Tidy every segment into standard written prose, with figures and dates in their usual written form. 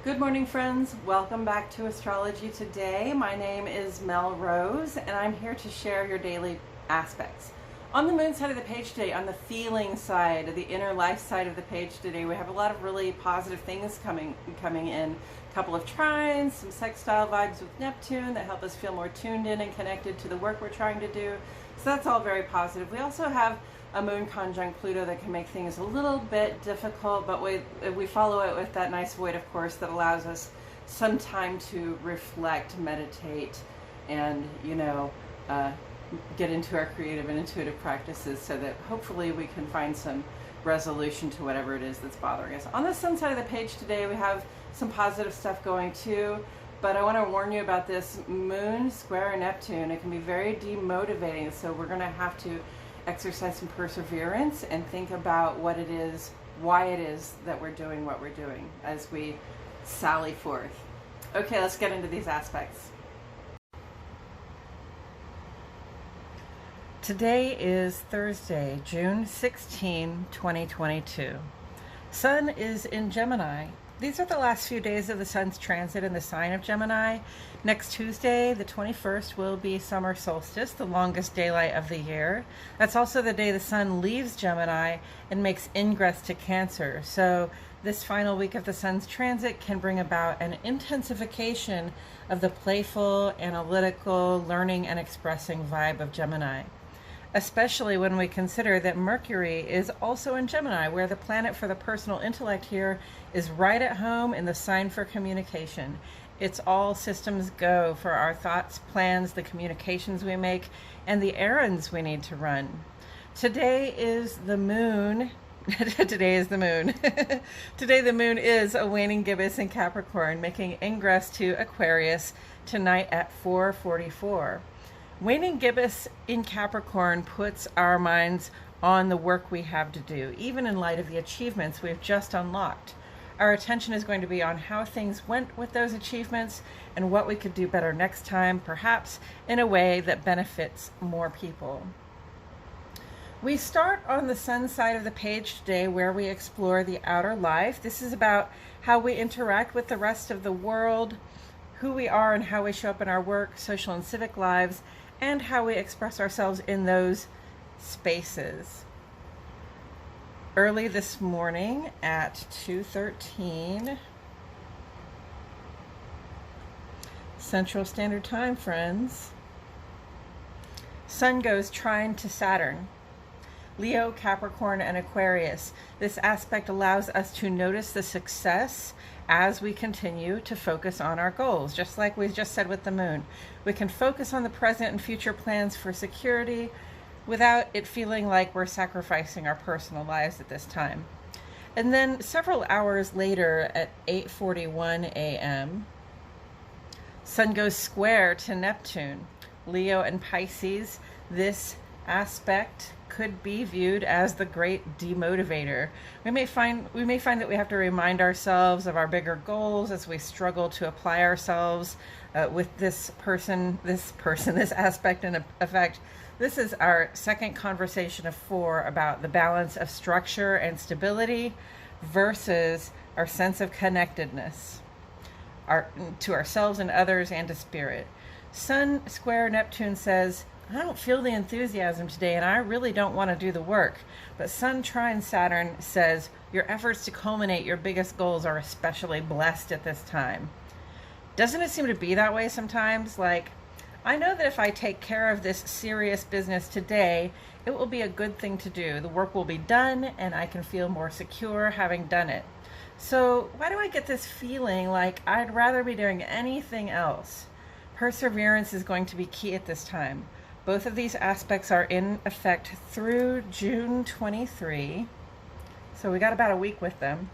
Good morning, friends. Welcome back to Astrology Today. My name is Mel Rose, and I'm here to share your daily aspects. On the moon side of the page today, on the feeling side, the inner life side of the page today, we have a lot of really positive things coming in. A couple of trines, some sextile vibes with Neptune that help us feel more tuned in and connected to the work we're trying to do. So that's all very positive. We also have a moon conjunct Pluto that can make things a little bit difficult, but we follow it with that nice void, of course, that allows us some time to reflect, meditate, and get into our creative and intuitive practices so that hopefully we can find some resolution to whatever it is that's bothering us. On the sun side of the page today, we have some positive stuff going too, but I want to warn you about this moon square Neptune. It can be very demotivating, so we're going to have to exercise some perseverance and think about what it is, why it is that we're doing what we're doing as we sally forth. Okay, let's get into these aspects. Today is Thursday, June 16, 2022. Sun is in Gemini. These are the last few days of the sun's transit in the sign of Gemini. Next Tuesday, the 21st, will be summer solstice, the longest daylight of the year. That's also the day the sun leaves Gemini and makes ingress to Cancer. So this final week of the sun's transit can bring about an intensification of the playful, analytical, learning and expressing vibe of Gemini. Especially when we consider that Mercury is also in Gemini, where the planet for the personal intellect here is right at home in the sign for communication. It's all systems go for our thoughts, plans, the communications we make, and the errands we need to run. Today is the moon. Today is the moon. Today the moon is a waning gibbous in Capricorn, making ingress to Aquarius tonight at 4:44. Waning gibbous in Capricorn puts our minds on the work we have to do, even in light of the achievements we've just unlocked. Our attention is going to be on how things went with those achievements and what we could do better next time, perhaps in a way that benefits more people. We start on the sun side of the page today, where we explore the outer life. This is about how we interact with the rest of the world, who we are and how we show up in our work, social and civic lives, and how we express ourselves in those spaces. Early this morning at 2:13 Central Standard Time, friends, Sun goes trine to Saturn. Leo, Capricorn, and Aquarius. This aspect allows us to notice the success as we continue to focus on our goals, just like we just said with the moon. We can focus on the present and future plans for security without it feeling like we're sacrificing our personal lives at this time. And then several hours later at 8:41 a.m., Sun goes square to Neptune. Leo and Pisces, this aspect could be viewed as the great demotivator. We may find that we have to remind ourselves of our bigger goals as we struggle to apply ourselves with this aspect in effect. This is our second conversation of 4 about the balance of structure and stability versus our sense of connectedness to ourselves and others and to spirit. Sun square Neptune says, I don't feel the enthusiasm today and I really don't want to do the work. But Sun trine Saturn says your efforts to culminate your biggest goals are especially blessed at this time. Doesn't it seem to be that way sometimes? Like, I know that if I take care of this serious business today, it will be a good thing to do. The work will be done and I can feel more secure having done it. So why do I get this feeling like I'd rather be doing anything else? Perseverance is going to be key at this time. Both of these aspects are in effect through June 23, so we got about a week with them.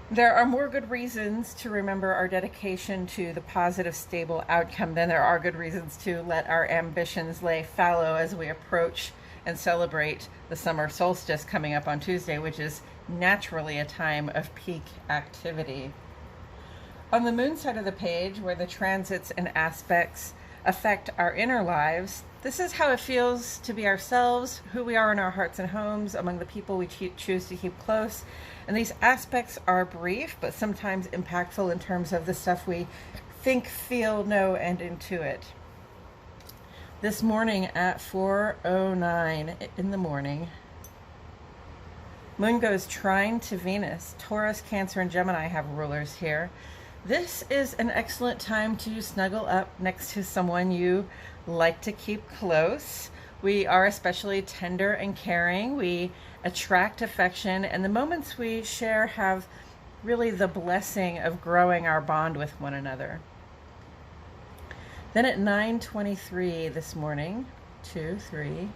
There are more good reasons to remember our dedication to the positive, stable outcome than there are good reasons to let our ambitions lay fallow as we approach and celebrate the summer solstice coming up on Tuesday, which is naturally a time of peak activity. On the moon side of the page, where the transits and aspects affect our inner lives. This is how it feels to be ourselves, who we are in our hearts and homes, among the people we choose to keep close. And these aspects are brief, but sometimes impactful in terms of the stuff we think, feel, know, and intuit. This morning at 4:09 in the morning, Moon goes trine to Venus. Taurus, Cancer, and Gemini have rulers here. This is an excellent time to snuggle up next to someone you like to keep close. We are especially tender and caring. We attract affection, and the moments we share have really the blessing of growing our bond with one another. Then at 9:23 this morning, 2-3,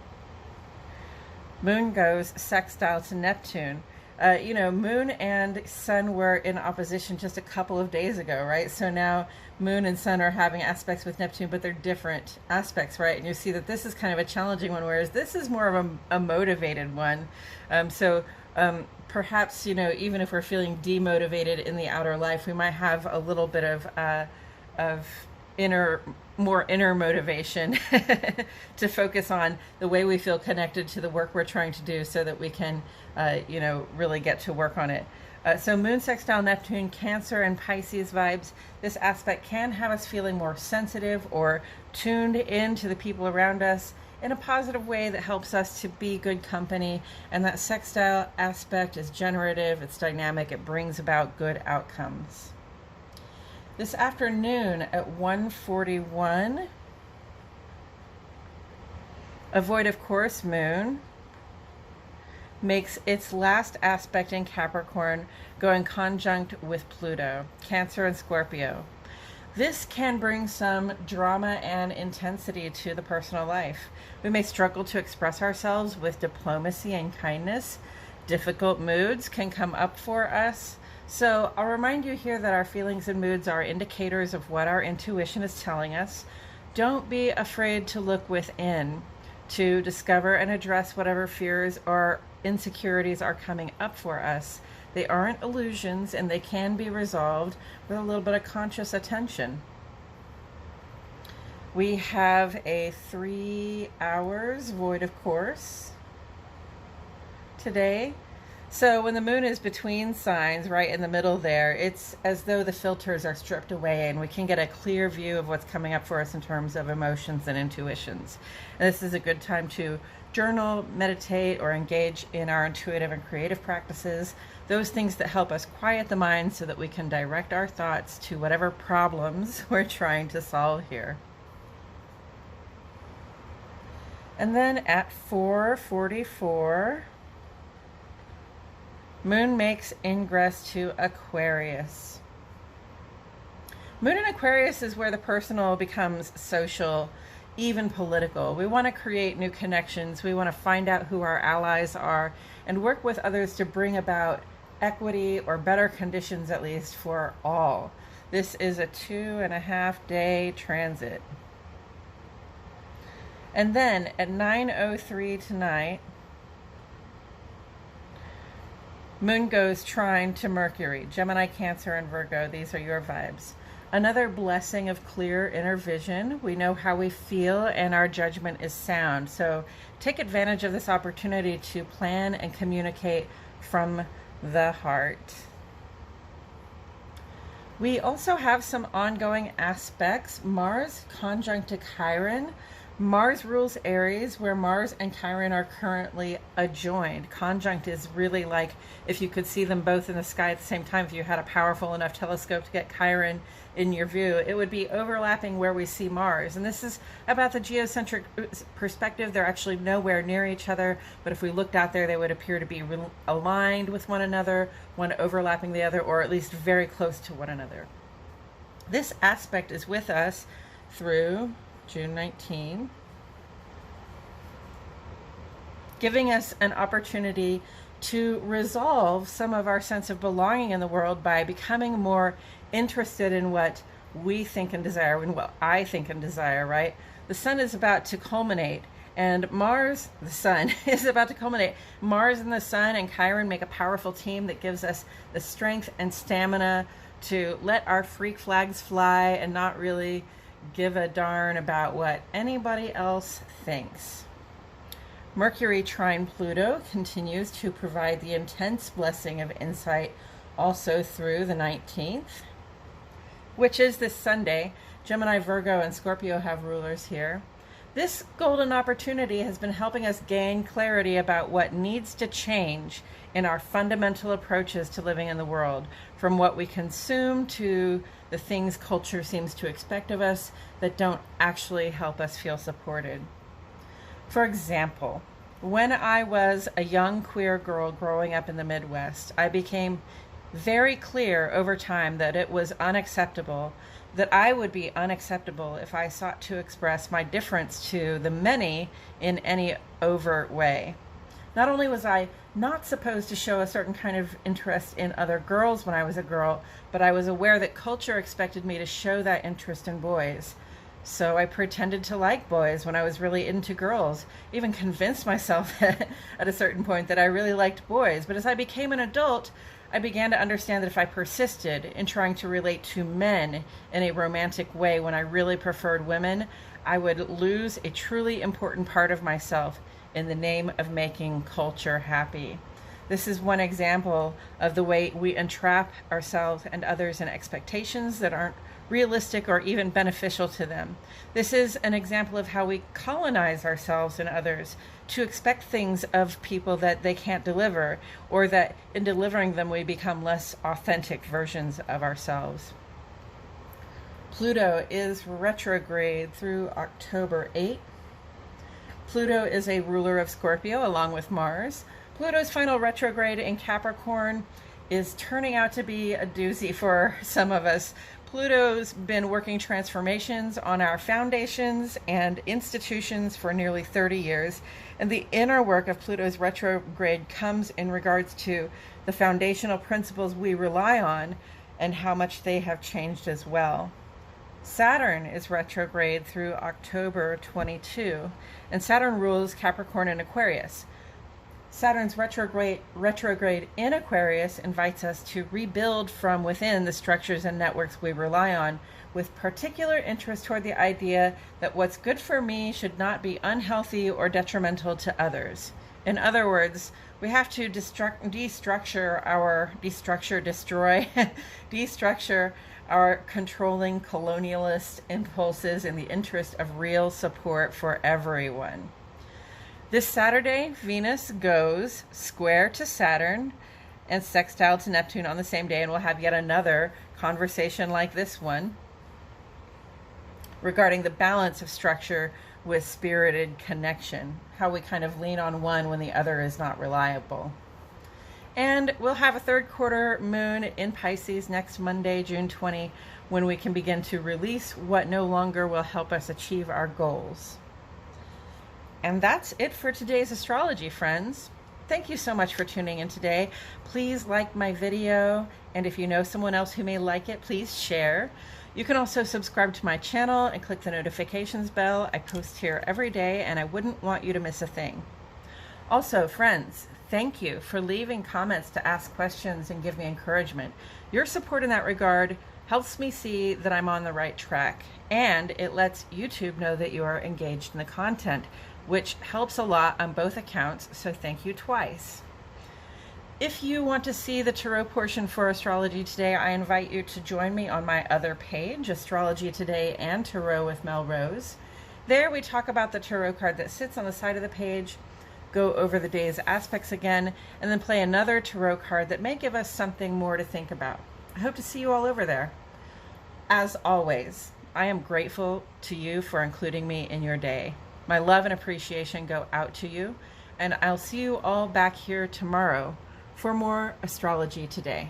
Moon goes sextile to Neptune. Moon and Sun were in opposition just a couple of days ago, right? So now Moon and Sun are having aspects with Neptune, but they're different aspects, right? And you see that this is kind of a challenging one, whereas this is more of a motivated one. Perhaps, even if we're feeling demotivated in the outer life, we might have a little bit of more inner motivation to focus on the way we feel connected to the work we're trying to do, so that we can really get to work on it. So Moon sextile Neptune, Cancer and Pisces vibes. This aspect can have us feeling more sensitive or tuned in to the people around us in a positive way that helps us to be good company. And that sextile aspect is generative, it's dynamic, it brings about good outcomes. This afternoon at 1:41, a void of course Moon makes its last aspect in Capricorn, going conjunct with Pluto, Cancer and Scorpio. This can bring some drama and intensity to the personal life. We may struggle to express ourselves with diplomacy and kindness. Difficult moods can come up for us. So I'll remind you here that our feelings and moods are indicators of what our intuition is telling us. Don't be afraid to look within to discover and address whatever fears or insecurities are coming up for us. They aren't illusions, and they can be resolved with a little bit of conscious attention. We have a 3 hours void of course today. So when the moon is between signs, right in the middle there, it's as though the filters are stripped away and we can get a clear view of what's coming up for us in terms of emotions and intuitions. And this is a good time to journal, meditate, or engage in our intuitive and creative practices, those things that help us quiet the mind so that we can direct our thoughts to whatever problems we're trying to solve here. And then at 4:44, Moon makes ingress to Aquarius. Moon in Aquarius is where the personal becomes social, even political. We want to create new connections. We want to find out who our allies are and work with others to bring about equity, or better conditions at least, for all. This is a 2.5 day transit. And then at 9:03 tonight, Moon goes trine to Mercury, Gemini, Cancer, and Virgo. These are your vibes. Another blessing of clear inner vision. We know how we feel and our judgment is sound. So take advantage of this opportunity to plan and communicate from the heart. We also have some ongoing aspects. Mars conjunct to Chiron. Mars rules Aries, where Mars and Chiron are currently adjoined. Conjunct is really like if you could see them both in the sky at the same time. If you had a powerful enough telescope to get Chiron in your view, it would be overlapping where we see Mars. And this is about the geocentric perspective. They're actually nowhere near each other, but if we looked out there, they would appear to be aligned with one another, one overlapping the other, or at least very close to one another. This aspect is with us through June 19, giving us an opportunity to resolve some of our sense of belonging in the world by becoming more interested in what we think and desire, and what I think and desire, right? The sun is about to culminate, and Mars, the sun, is about to culminate. Mars and the sun and Chiron make a powerful team that gives us the strength and stamina to let our freak flags fly and not really give a darn about what anybody else thinks. Mercury trine Pluto continues to provide the intense blessing of insight also through the 19th, which is this Sunday. Gemini, Virgo, and Scorpio have rulers here. This golden opportunity has been helping us gain clarity about what needs to change in our fundamental approaches to living in the world, from what we consume to the things culture seems to expect of us that don't actually help us feel supported. For example, when I was a young queer girl growing up in the Midwest, I became very clear over time that it was unacceptable, that I would be unacceptable if I sought to express my difference to the many in any overt way. Not only was I not supposed to show a certain kind of interest in other girls when I was a girl, but I was aware that culture expected me to show that interest in boys. So I pretended to like boys when I was really into girls, even convinced myself at a certain point that I really liked boys. But as I became an adult, I began to understand that if I persisted in trying to relate to men in a romantic way when I really preferred women, I would lose a truly important part of myself in the name of making culture happy. This is one example of the way we entrap ourselves and others in expectations that aren't realistic or even beneficial to them. This is an example of how we colonize ourselves and others to expect things of people that they can't deliver, or that in delivering them we become less authentic versions of ourselves. Pluto is retrograde through October 8th. Pluto is a ruler of Scorpio along with Mars. Pluto's final retrograde in Capricorn is turning out to be a doozy for some of us. Pluto's been working transformations on our foundations and institutions for nearly 30 years, and the inner work of Pluto's retrograde comes in regards to the foundational principles we rely on and how much they have changed as well. Saturn is retrograde through October 22, and Saturn rules Capricorn and Aquarius. Saturn's retrograde in Aquarius invites us to rebuild from within the structures and networks we rely on, with particular interest toward the idea that what's good for me should not be unhealthy or detrimental to others. In other words, we have to destructure our controlling colonialist impulses in the interest of real support for everyone. This Saturday, Venus goes square to Saturn and sextile to Neptune on the same day, and we'll have yet another conversation like this one regarding the balance of structure with spirited connection, how we kind of lean on one when the other is not reliable. And we'll have a third quarter moon in Pisces next Monday, June 20, when we can begin to release what no longer will help us achieve our goals. And that's it for today's astrology, friends. Thank you so much for tuning in today. Please like my video, and if you know someone else who may like it, please share. You can also subscribe to my channel and click the notifications bell. I post here every day, and I wouldn't want you to miss a thing. Also, friends, thank you for leaving comments to ask questions and give me encouragement. Your support in that regard helps me see that I'm on the right track, and it lets YouTube know that you are engaged in the content, which helps a lot on both accounts, so thank you twice. If you want to see the tarot portion for Astrology Today, I invite you to join me on my other page, Astrology Today and Tarot with Melrose. There we talk about the tarot card that sits on the side of the page, go over the day's aspects again, and then play another tarot card that may give us something more to think about. I hope to see you all over there. As always, I am grateful to you for including me in your day. My love and appreciation go out to you, and I'll see you all back here tomorrow for more Astrology Today.